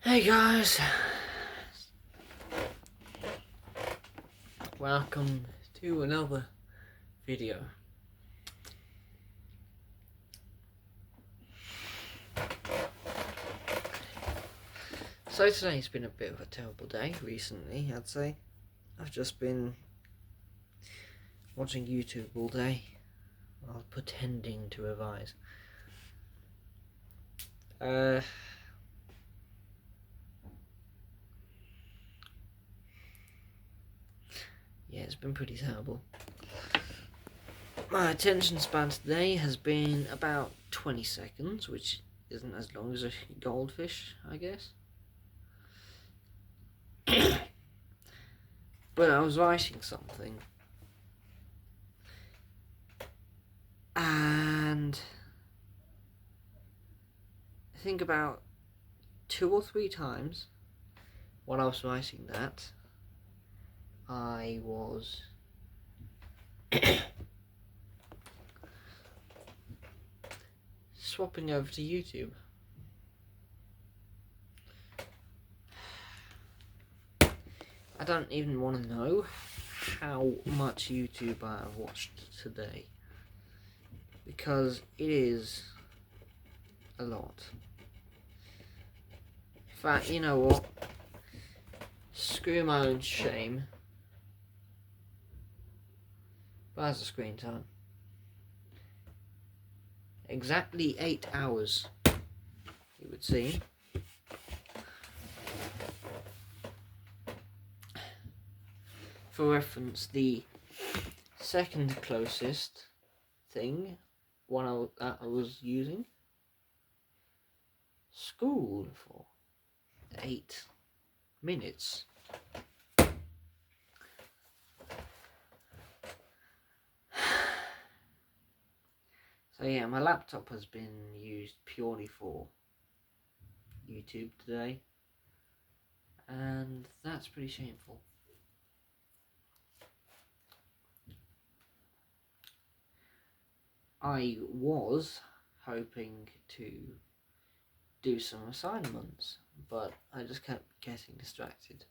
Hey guys, welcome to another video. So today's been a bit of a terrible day recently, I'd say. I've just been watching YouTube all day while pretending to revise. Yeah, it's been pretty terrible. My attention span today has been about 20 seconds, which isn't as long as a goldfish, I guess. But I was writing something, and I think about 2 or 3 times while I was writing that, I was swapping over to YouTube. I don't even want to know how much YouTube I have watched today, because it is a lot. In fact, you know what? Screw my own shame. But that's the screen time. Exactly 8 hours, it would seem. For reference, the second closest thing, that I was using, school for 8 minutes. So yeah, my laptop has been used purely for YouTube today, and that's pretty shameful. I was hoping to do some assignments, but I just kept getting distracted.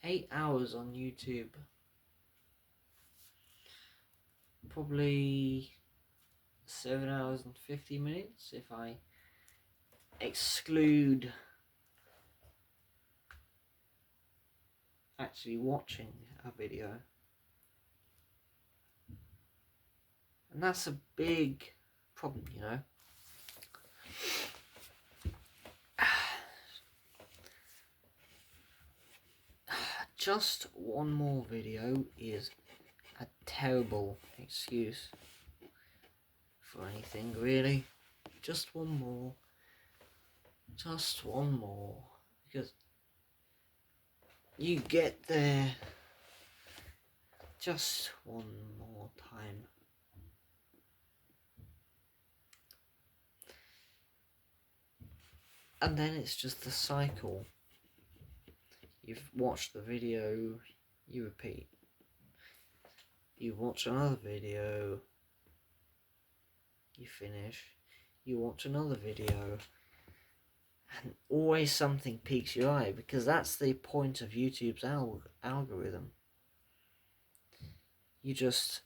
8 hours on YouTube. Probably 7 hours and 50 minutes if I exclude actually watching a video. And that's a big problem, you know. Just one more video is a terrible excuse for anything, really. Just one more. Just one more. Because you get there just one more time. And then it's just the cycle. You've watched the video, you repeat. You watch another video, you finish, you watch another video, and always something piques your eye, because that's the point of YouTube's algorithm. You just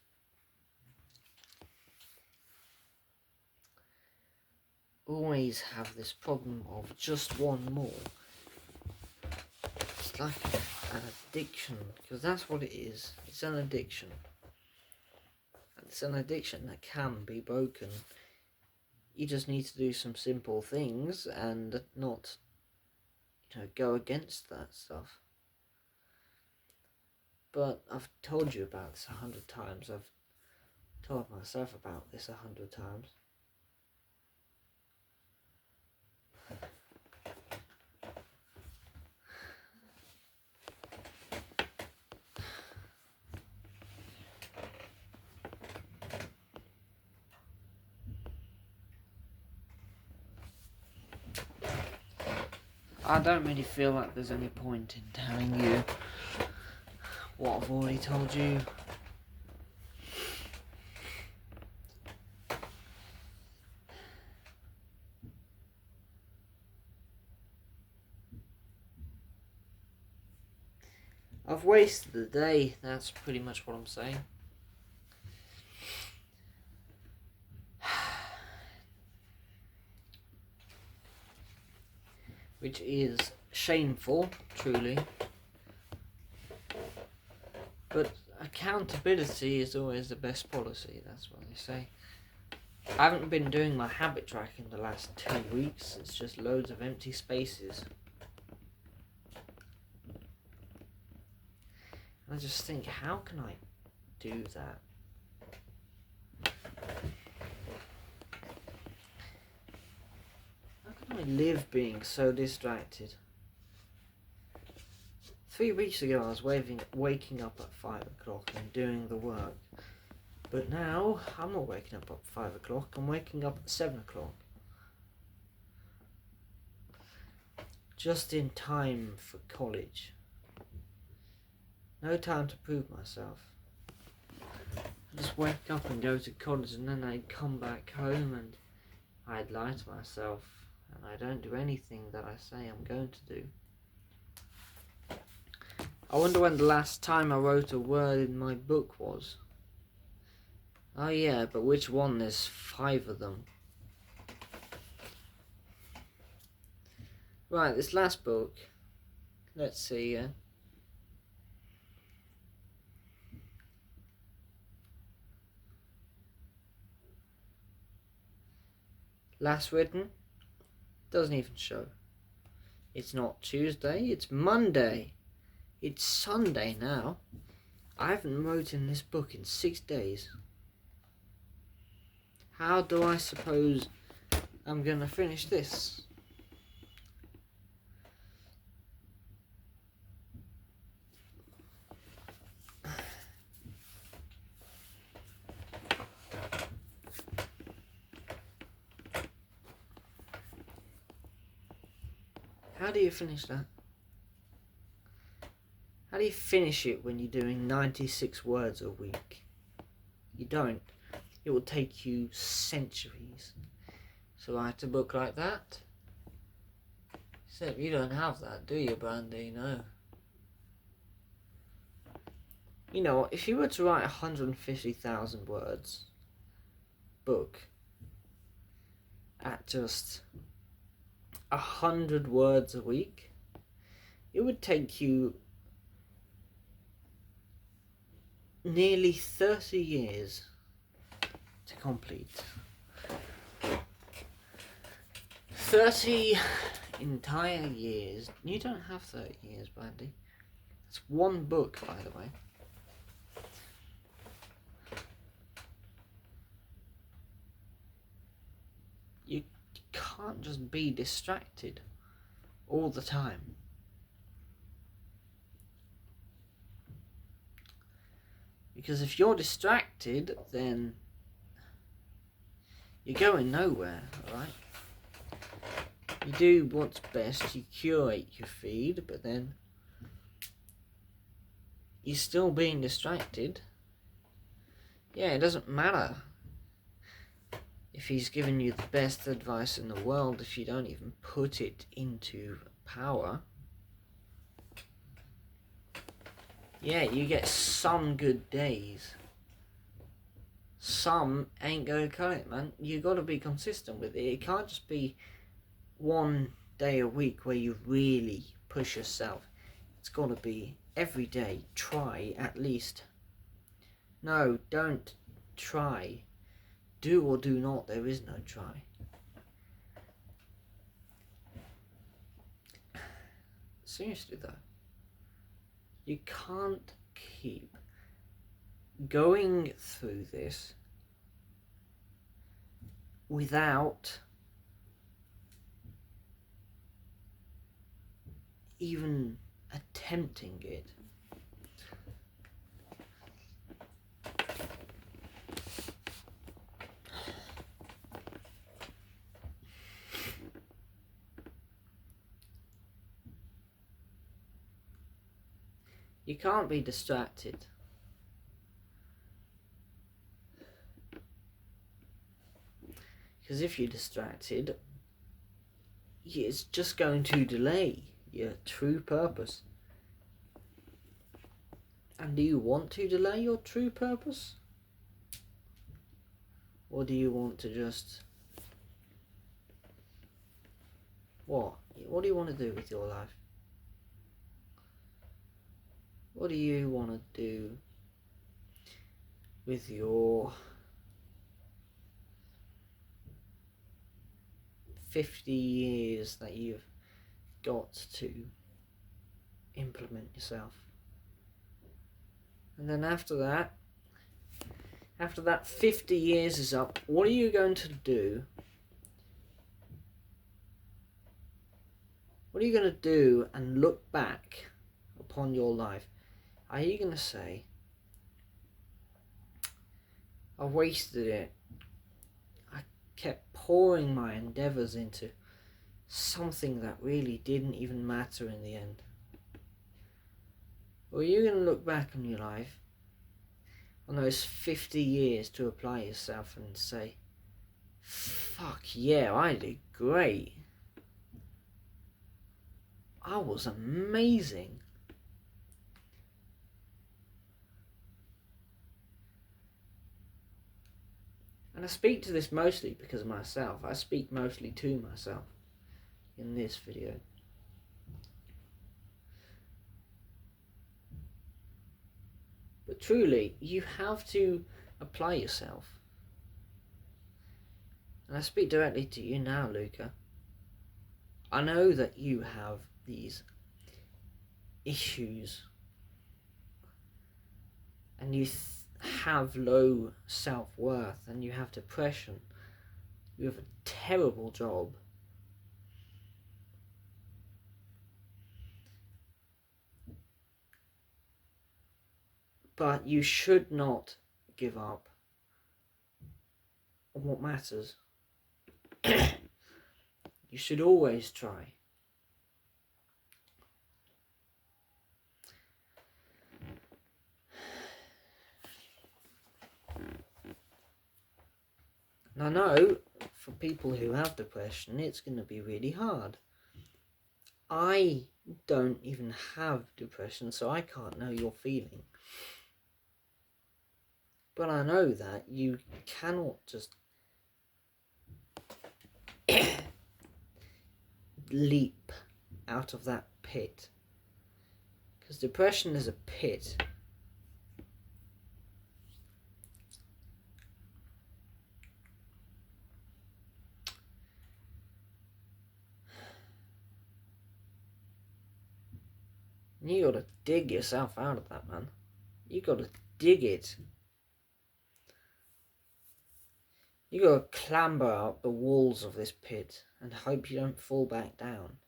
always have this problem of just one more. It's like an addiction, because that's what it is. It's an addiction. And it's an addiction that can be broken. You just need to do some simple things and not, go against that stuff. But I've told you about this 100 times. I've told myself about this 100 times. I don't really feel like there's any point in telling you what I've already told you. I've wasted the day. That's pretty much what I'm saying. Which is shameful, truly. But accountability is always the best policy, that's what they say. I haven't been doing my habit tracking the last 2 weeks. It's just loads of empty spaces. I just think, how can I do that? How can I live being so distracted? 3 weeks ago I was waking up at 5 o'clock and doing the work. But now, I'm not waking up at 5 o'clock, I'm waking up at 7 o'clock. Just in time for college. No time to prove myself. I just wake up and go to college, and then I'd come back home and I'd lie to myself, and I don't do anything that I say I'm going to do. I wonder when the last time I wrote a word in my book was. Oh yeah, but which one? There's 5 of them. Right, this last book. Let's see, last written. Doesn't even show. It's not Tuesday, it's Monday. It's Sunday now. I haven't written this book in 6 days. How do I suppose I'm gonna finish this? How do you finish that? How do you finish it when you're doing 96 words a week? You don't. It will take you centuries. So write a book like that? Except you don't have that, do you, Brandy? No. You know, if you were to write 150,000 words book at just 100 words a week, it would take you nearly 30 years to complete. 30 entire years. You don't have 30 years, Brandy. It's one book, by the way. You can't just be distracted all the time. Because if you're distracted, then you're going nowhere, alright? You do what's best, you curate your feed, but then you're still being distracted. Yeah, it doesn't matter if he's giving you the best advice in the world if you don't even put it into power. Yeah, you get some good days. Some ain't gonna cut it, man. You gotta be consistent with it. It can't just be one day a week where you really push yourself. It's gotta be every day. Try at least. No, don't try. Do or do not. There is no try. Seriously though, you can't keep going through this without even attempting it. You can't be distracted. Because if you're distracted, it's just going to delay your true purpose. And do you want to delay your true purpose? Or do you want to just... What? What do you want to do with your life? What do you want to do with your 50 years that you've got to implement yourself? And then after that 50 years is up, what are you going to do? What are you going to do and look back upon your life? Are you going to say, I wasted it, I kept pouring my endeavours into something that really didn't even matter in the end? Or are you going to look back on your life, on those 50 years to apply yourself and say, fuck yeah, I did great. I was amazing. And I speak to this mostly because of myself. I speak mostly to myself in this video. But truly, you have to apply yourself. And I speak directly to you now, Luca. I know that you have these issues and you have low self-worth and you have depression. You have a terrible job. But you should not give up on what matters. You should always try. And I know for people who have depression, it's going to be really hard. I don't even have depression, so I can't know your feeling. But I know that you cannot just leap out of that pit. Because depression is a pit. And you gotta dig yourself out of that, man. You gotta dig it. You gotta clamber up the walls of this pit and hope you don't fall back down.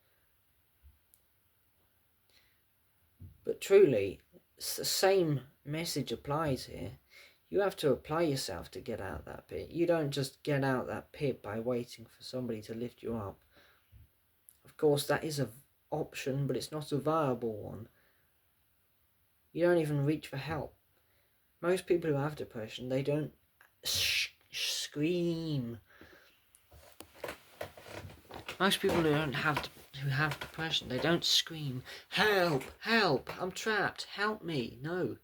But truly, it's the same message applies here. You have to apply yourself to get out of that pit. You don't just get out of that pit by waiting for somebody to lift you up. Of course, that is an option, but it's not a viable one. You don't even reach for help. Most people who have depression, they don't scream. Most people who have depression, they don't scream, help, help, I'm trapped, help me. No.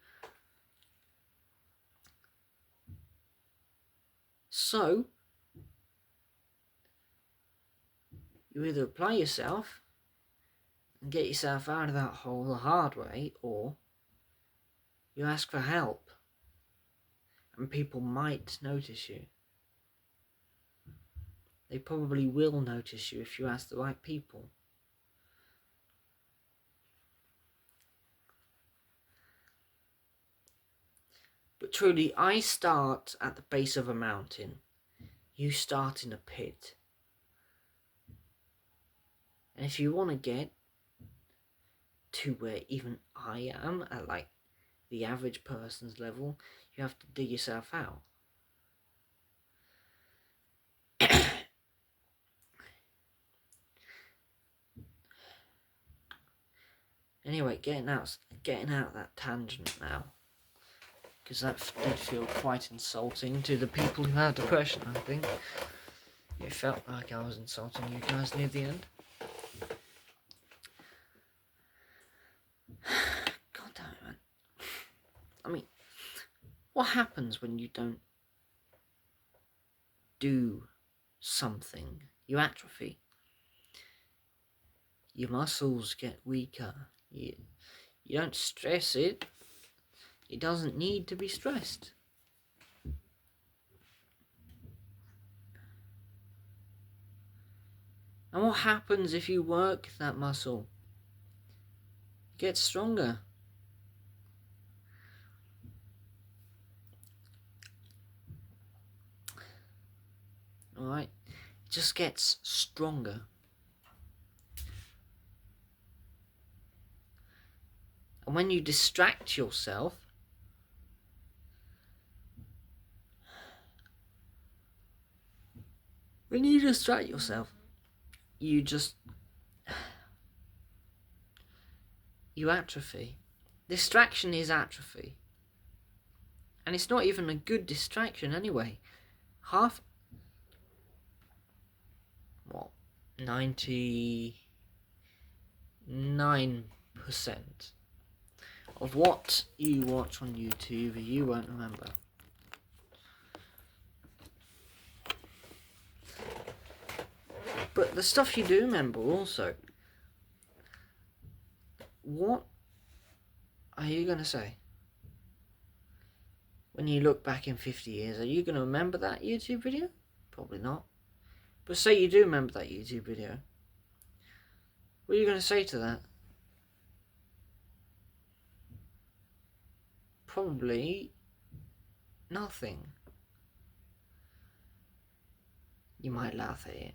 So, you either apply yourself and get yourself out of that hole the hard way, or you ask for help and people might notice you. They probably will notice you if you ask the right people. But truly, I start at the base of a mountain. You start in a pit. And if you want to get to where even I am, at like the average person's level, you have to dig yourself out. Anyway, getting out that tangent now, because that did feel quite insulting to the people who have depression. I think it felt like I was insulting you guys near the end. God damn it, man. What happens when you don't do something? You atrophy. Your muscles get weaker. You don't stress it. It doesn't need to be stressed. And what happens if you work that muscle? It gets stronger. Alright? It just gets stronger. And when you distract yourself, you atrophy. Distraction is atrophy. And it's not even a good distraction anyway. 99% of what you watch on YouTube you won't remember. But the stuff you do remember also. What are you going to say? When you look back in 50 years, are you going to remember that YouTube video? Probably not. But say you do remember that YouTube video. What are you going to say to that? Probably nothing. You might laugh at it.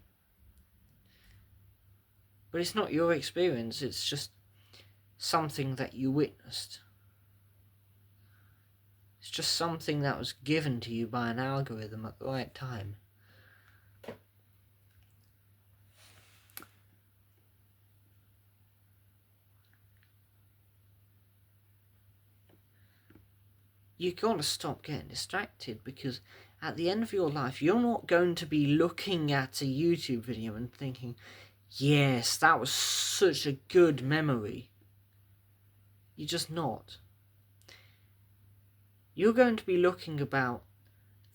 But it's not your experience, it's just something that you witnessed. It's just something that was given to you by an algorithm at the right time. You gotta stop getting distracted, because at the end of your life, you're not going to be looking at a YouTube video and thinking, yes, that was such a good memory. You're just not. You're going to be looking about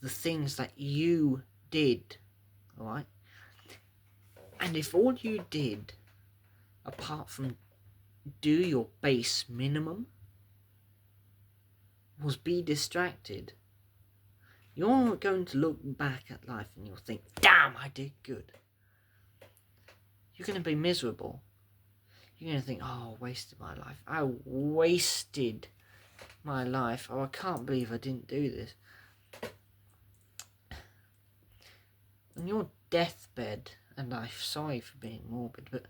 the things that you did, alright? And if all you did, apart from do your base minimum, was be distracted, you're not going to look back at life and you'll think, damn, I did good. You're going to be miserable. You're going to think, oh, I wasted my life. I wasted my life. Oh, I can't believe I didn't do this. On your deathbed, and I'm sorry for being morbid, but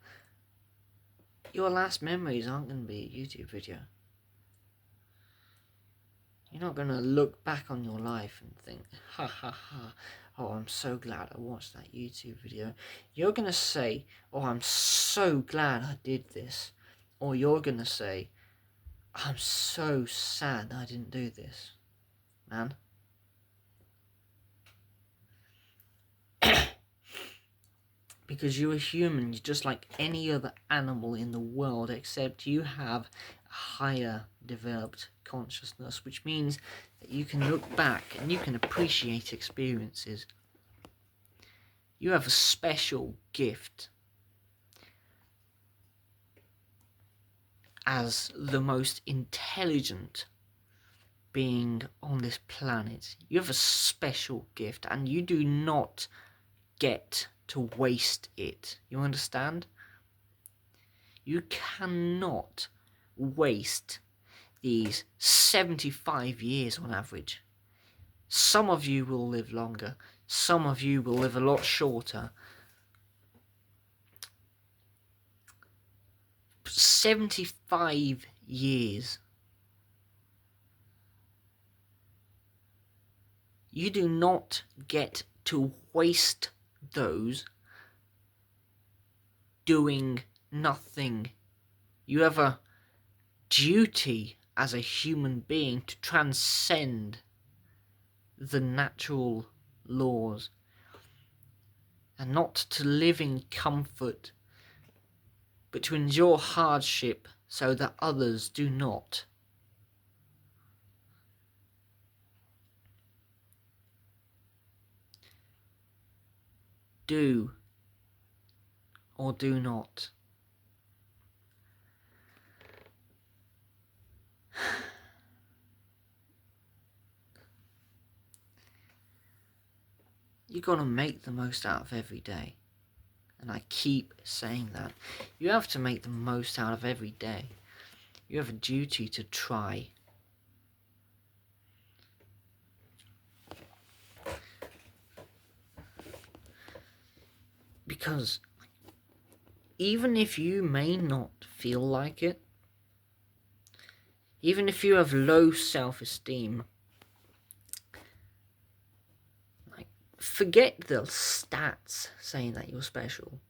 your last memories aren't going to be a YouTube video. You're not going to look back on your life and think, ha ha ha, oh, I'm so glad I watched that YouTube video. You're going to say, oh, I'm so glad I did this. Or you're going to say, I'm so sad I didn't do this, man. Because you're a human, you're just like any other animal in the world, except you have a higher developed consciousness, which means that you can look back and you can appreciate experiences. You have a special gift as the most intelligent being on this planet. You have a special gift, and you do not get to waste it. You understand? You cannot waste these 75 years on average. Some of you will live longer. Some of you will live a lot shorter. 75 years. You do not get to waste those doing nothing. You have a duty as a human being to transcend the natural laws and not to live in comfort, but to endure hardship so that others do not. do or do not. You gotta make the most out of every day. And I keep saying that. You have to make the most out of every day. You have a duty to try. Because even if you may not feel like it, even if you have low self-esteem, forget the stats saying that you're special.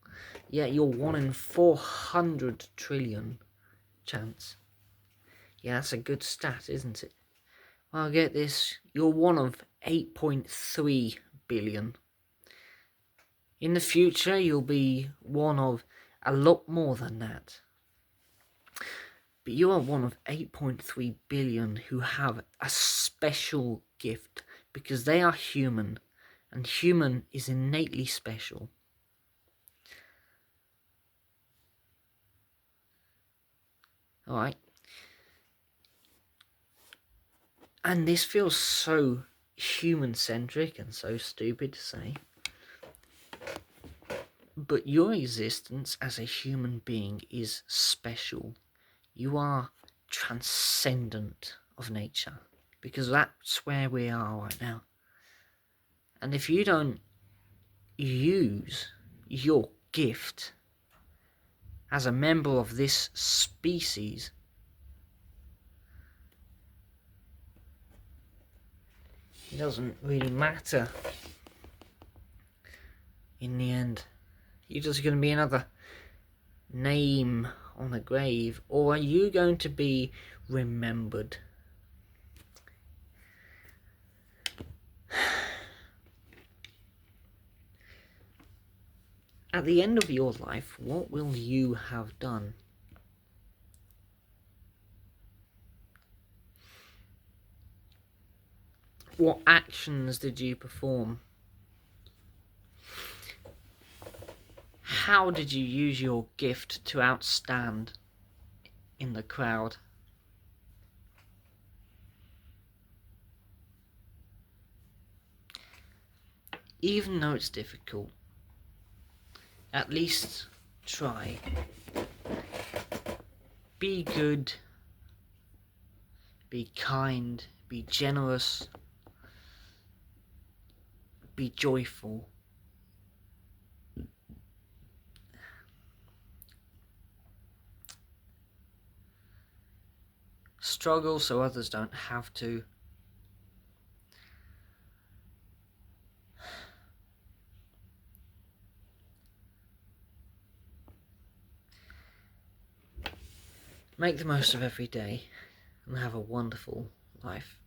Yeah, you're 1 in 400 trillion chance. Yeah, that's a good stat, isn't it? Well, get this. You're one of 8.3 billion. In the future, you'll be one of a lot more than that. But you are one of 8.3 billion who have a special gift because they are human. And human is innately special. Alright? And this feels so human-centric and so stupid to say. But your existence as a human being is special. You are transcendent of nature. Because that's where we are right now. And if you don't use your gift as a member of this species, it doesn't really matter in the end. You're just going to be another name on a grave, or are you going to be remembered? At the end of your life, what will you have done? What actions did you perform? How did you use your gift to outstand in the crowd? Even though it's difficult, at least try. Be good, be kind, be generous, be joyful. Struggle so others don't have to. Make the most of every day and have a wonderful life.